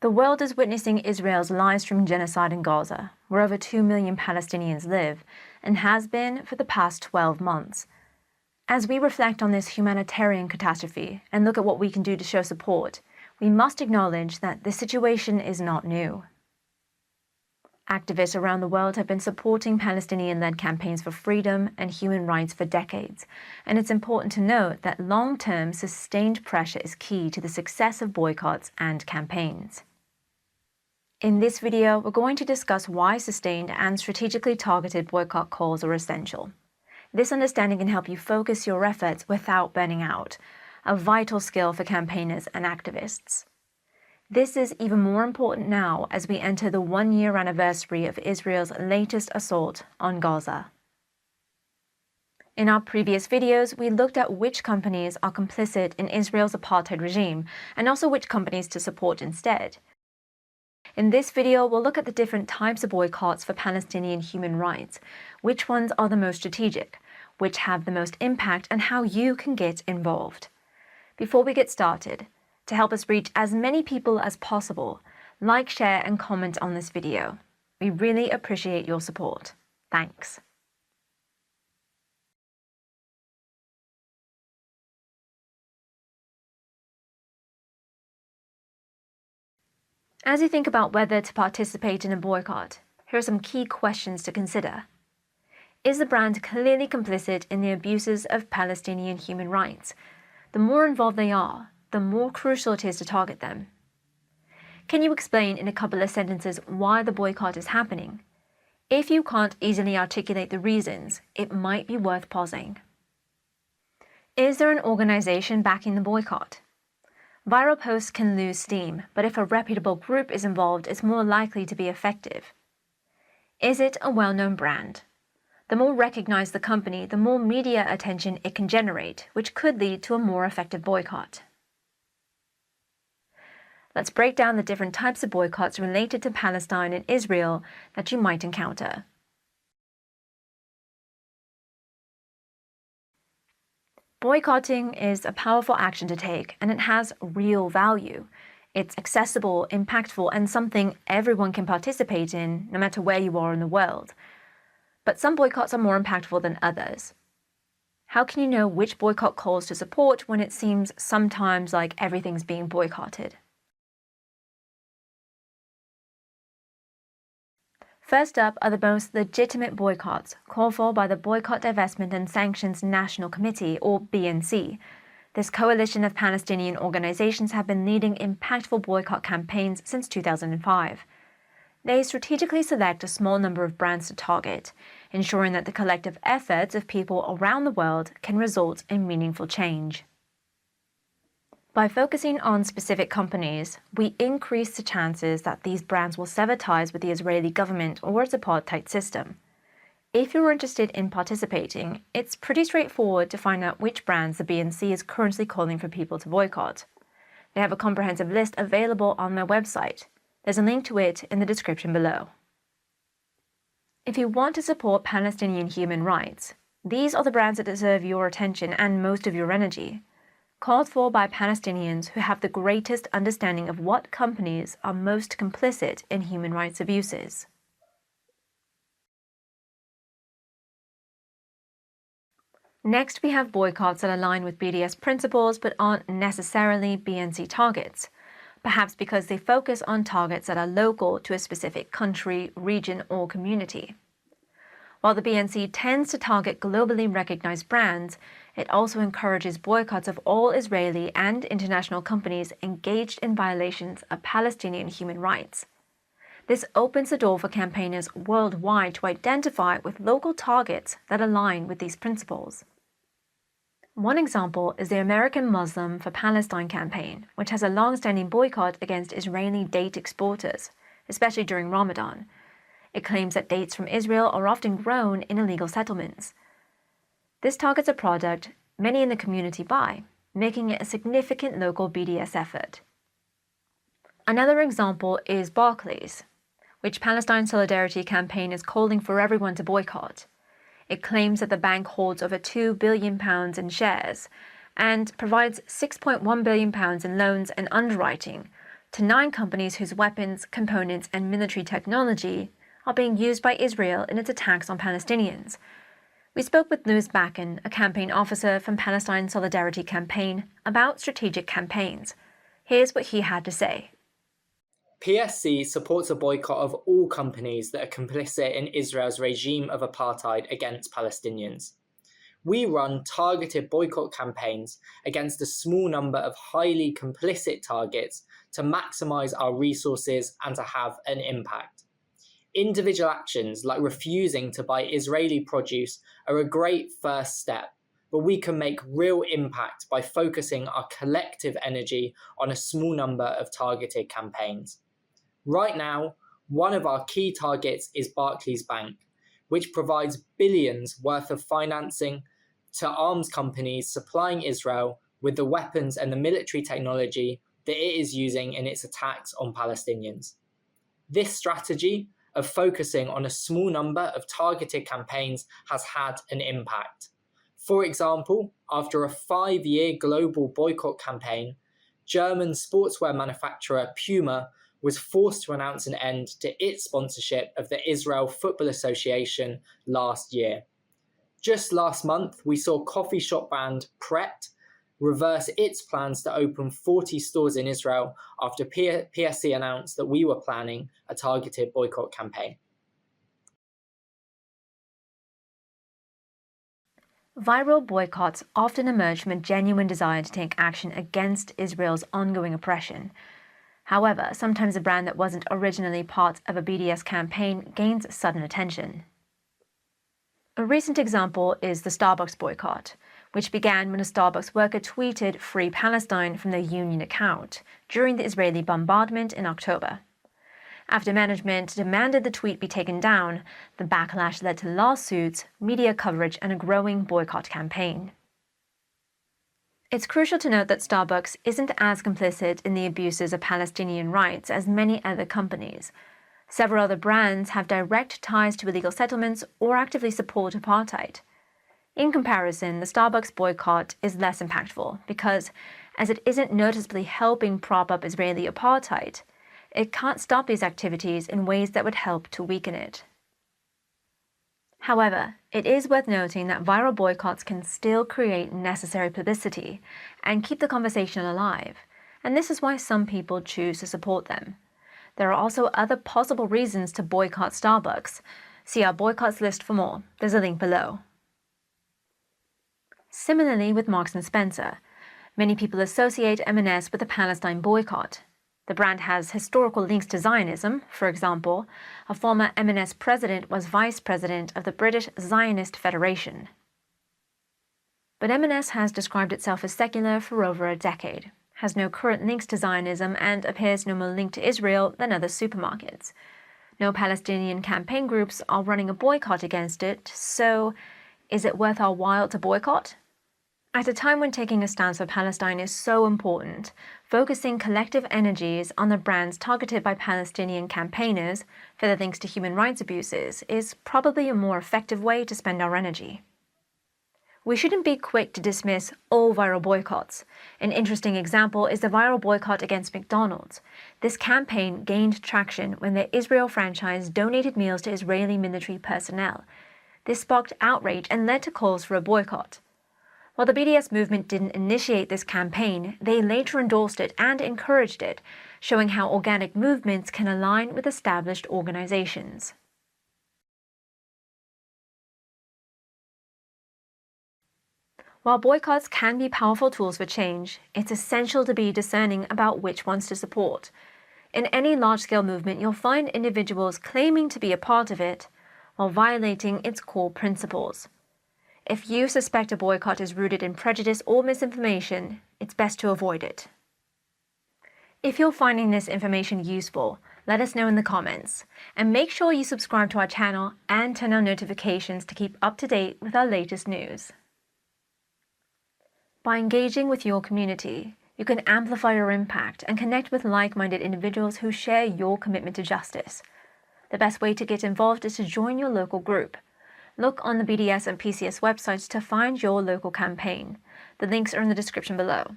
The world is witnessing Israel's live-stream genocide in Gaza, where over 2 million Palestinians live, and has been for the past 12 months. As we reflect on this humanitarian catastrophe and look at what we can do to show support, we must acknowledge that the situation is not new. Activists around the world have been supporting Palestinian-led campaigns for freedom and human rights for decades, and it's important to note that long-term, sustained pressure is key to the success of boycotts and campaigns. In this video, we're going to discuss why sustained and strategically targeted boycott calls are essential. This understanding can help you focus your efforts without burning out, a vital skill for campaigners and activists. This is even more important now as we enter the one-year anniversary of Israel's latest assault on Gaza. In our previous videos, we looked at which companies are complicit in Israel's apartheid regime and also which companies to support instead. In this video, we'll look at the different types of boycotts for Palestinian human rights, which ones are the most strategic, which have the most impact, and how you can get involved. Before we get started, to help us reach as many people as possible, like, share, and comment on this video. We really appreciate your support. Thanks. As you think about whether to participate in a boycott, here are some key questions to consider. Is the brand clearly complicit in the abuses of Palestinian human rights? The more involved they are, the more crucial it is to target them. Can you explain in a couple of sentences why the boycott is happening? If you can't easily articulate the reasons, it might be worth pausing. Is there an organization backing the boycott? Viral posts can lose steam, but if a reputable group is involved, it's more likely to be effective. Is it a well-known brand? The more recognized the company, the more media attention it can generate, which could lead to a more effective boycott. Let's break down the different types of boycotts related to Palestine and Israel that you might encounter. Boycotting is a powerful action to take, and it has real value. It's accessible, impactful, and something everyone can participate in, no matter where you are in the world. But some boycotts are more impactful than others. How can you know which boycott calls to support when it seems sometimes like everything's being boycotted? First up are the most legitimate boycotts called for by the Boycott, Divestment and Sanctions National Committee, or BNC. This coalition of Palestinian organizations have been leading impactful boycott campaigns since 2005. They strategically select a small number of brands to target, ensuring that the collective efforts of people around the world can result in meaningful change. By focusing on specific companies, we increase the chances that these brands will sever ties with the Israeli government or its apartheid system. If you're interested in participating, it's pretty straightforward to find out which brands the BNC is currently calling for people to boycott. They have a comprehensive list available on their website. There's a link to it in the description below. If you want to support Palestinian human rights, these are the brands that deserve your attention and most of your energy. Called for by Palestinians who have the greatest understanding of what companies are most complicit in human rights abuses. Next, we have boycotts that align with BDS principles but aren't necessarily BNC targets, perhaps because they focus on targets that are local to a specific country, region, or community. While the BNC tends to target globally recognized brands, it also encourages boycotts of all Israeli and international companies engaged in violations of Palestinian human rights. This opens the door for campaigners worldwide to identify with local targets that align with these principles. One example is the American Muslim for Palestine campaign, which has a long-standing boycott against Israeli date exporters, especially during Ramadan. It claims that dates from Israel are often grown in illegal settlements. This targets a product many in the community buy, making it a significant local BDS effort. Another example is Barclays, which Palestine Solidarity Campaign is calling for everyone to boycott. It claims that the bank holds over £2 billion in shares and provides £6.1 billion in loans and underwriting to 9 companies whose weapons, components, and military technology are being used by Israel in its attacks on Palestinians. We spoke with Louis Bakken, a campaign officer from Palestine Solidarity Campaign, about strategic campaigns. Here's what he had to say. PSC supports a boycott of all companies that are complicit in Israel's regime of apartheid against Palestinians. We run targeted boycott campaigns against a small number of highly complicit targets to maximise our resources and to have an impact. Individual actions like refusing to buy Israeli produce are a great first step, but we can make real impact by focusing our collective energy on a small number of targeted campaigns. Right now, one of our key targets is Barclays Bank, which provides billions worth of financing to arms companies supplying Israel with the weapons and the military technology that it is using in its attacks on Palestinians. This strategy of focusing on a small number of targeted campaigns has had an impact. For example, after a 5-year global boycott campaign, German sportswear manufacturer Puma was forced to announce an end to its sponsorship of the Israel Football Association last year. Just last month, we saw coffee shop brand Pret reverse its plans to open 40 stores in Israel after PSC announced that we were planning a targeted boycott campaign. Viral boycotts often emerge from a genuine desire to take action against Israel's ongoing oppression. However, sometimes a brand that wasn't originally part of a BDS campaign gains sudden attention. A recent example is the Starbucks boycott, which began when a Starbucks worker tweeted "Free Palestine" from their union account during the Israeli bombardment in October. After management demanded the tweet be taken down, the backlash led to lawsuits, media coverage, and a growing boycott campaign. It's crucial to note that Starbucks isn't as complicit in the abuses of Palestinian rights as many other companies. Several other brands have direct ties to illegal settlements or actively support apartheid. In comparison, the Starbucks boycott is less impactful because, as it isn't noticeably helping prop up Israeli apartheid, it can't stop these activities in ways that would help to weaken it. However, it is worth noting that viral boycotts can still create necessary publicity and keep the conversation alive, and this is why some people choose to support them. There are also other possible reasons to boycott Starbucks. See our boycotts list for more. There's a link below. Similarly with Marks & Spencer, many people associate M&S with the Palestine boycott. The brand has historical links to Zionism. For example, a former M&S president was vice president of the British Zionist Federation. But M&S has described itself as secular for over a decade, has no current links to Zionism, and appears no more linked to Israel than other supermarkets. No Palestinian campaign groups are running a boycott against it, so is it worth our while to boycott? At a time when taking a stance for Palestine is so important, focusing collective energies on the brands targeted by Palestinian campaigners for their links to human rights abuses is probably a more effective way to spend our energy. We shouldn't be quick to dismiss all viral boycotts. An interesting example is the viral boycott against McDonald's. This campaign gained traction when the Israel franchise donated meals to Israeli military personnel. This sparked outrage and led to calls for a boycott. While the BDS movement didn't initiate this campaign, they later endorsed it and encouraged it, showing how organic movements can align with established organizations. While boycotts can be powerful tools for change, it's essential to be discerning about which ones to support. In any large-scale movement, you'll find individuals claiming to be a part of it while violating its core principles. If you suspect a boycott is rooted in prejudice or misinformation, it's best to avoid it. If you're finding this information useful, let us know in the comments, and make sure you subscribe to our channel and turn on notifications to keep up to date with our latest news. By engaging with your community, you can amplify your impact and connect with like-minded individuals who share your commitment to justice. The best way to get involved is to join your local group. Look on the BDS and PCS websites to find your local campaign. The links are in the description below.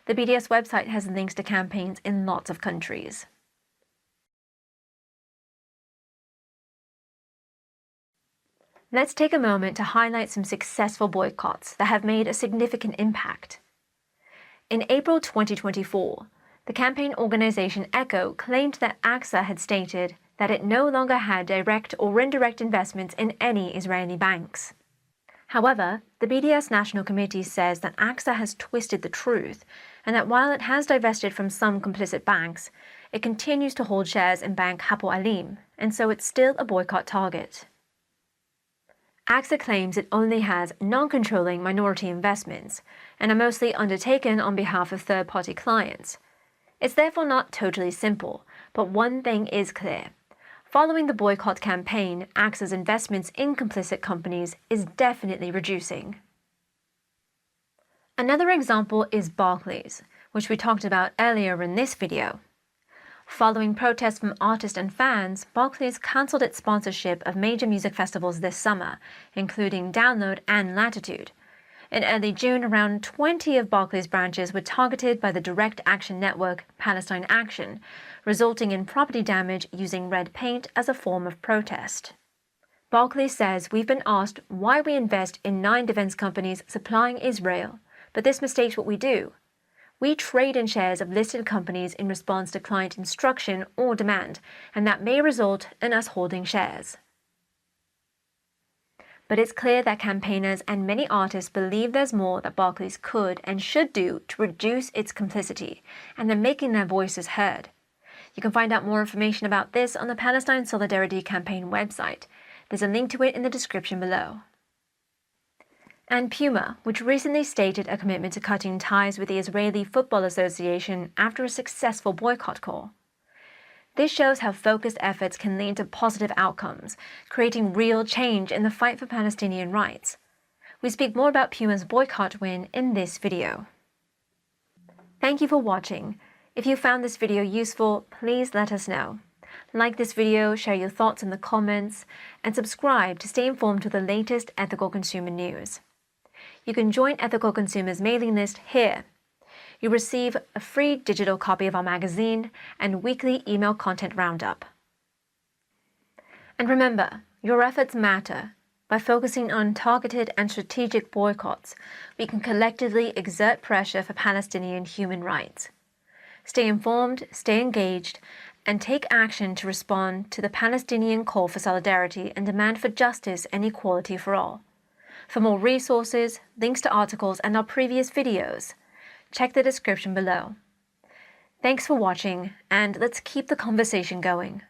The BDS website has links to campaigns in lots of countries. Let's take a moment to highlight some successful boycotts that have made a significant impact. In April 2024, the campaign organization ECHO claimed that AXA had stated that it no longer had direct or indirect investments in any Israeli banks. However, the BDS National Committee says that AXA has twisted the truth and that while it has divested from some complicit banks, it continues to hold shares in Bank Hapoel Alim, and so it's still a boycott target. AXA claims it only has non-controlling minority investments and are mostly undertaken on behalf of third-party clients. It's therefore not totally simple, but one thing is clear. Following the boycott campaign, AXA's investments in complicit companies is definitely reducing. Another example is Barclays, which we talked about earlier in this video. Following protests from artists and fans, Barclays cancelled its sponsorship of major music festivals this summer, including Download and Latitude. In early June, around 20 of Barclays' branches were targeted by the direct action network Palestine Action, resulting in property damage using red paint as a form of protest. Barclays says we've been asked why we invest in 9 defense companies supplying Israel, but this mistakes what we do. We trade in shares of listed companies in response to client instruction or demand, and that may result in us holding shares. But it's clear that campaigners and many artists believe there's more that Barclays could and should do to reduce its complicity, and they're making their voices heard. You can find out more information about this on the Palestine Solidarity Campaign website. There's a link to it in the description below. And Puma, which recently stated a commitment to cutting ties with the Israeli Football Association after a successful boycott call. This shows how focused efforts can lead to positive outcomes, creating real change in the fight for Palestinian rights. We speak more about Puma's boycott win in this video. Thank you for watching. If you found this video useful, please let us know. Like this video, share your thoughts in the comments, and subscribe to stay informed with the latest ethical consumer news. You can join Ethical Consumers mailing list here. You receive a free digital copy of our magazine and weekly email content roundup. And remember, your efforts matter. By focusing on targeted and strategic boycotts, we can collectively exert pressure for Palestinian human rights. Stay informed, stay engaged, and take action to respond to the Palestinian call for solidarity and demand for justice and equality for all. For more resources, links to articles, and our previous videos, check the description below. Thanks for watching, and let's keep the conversation going.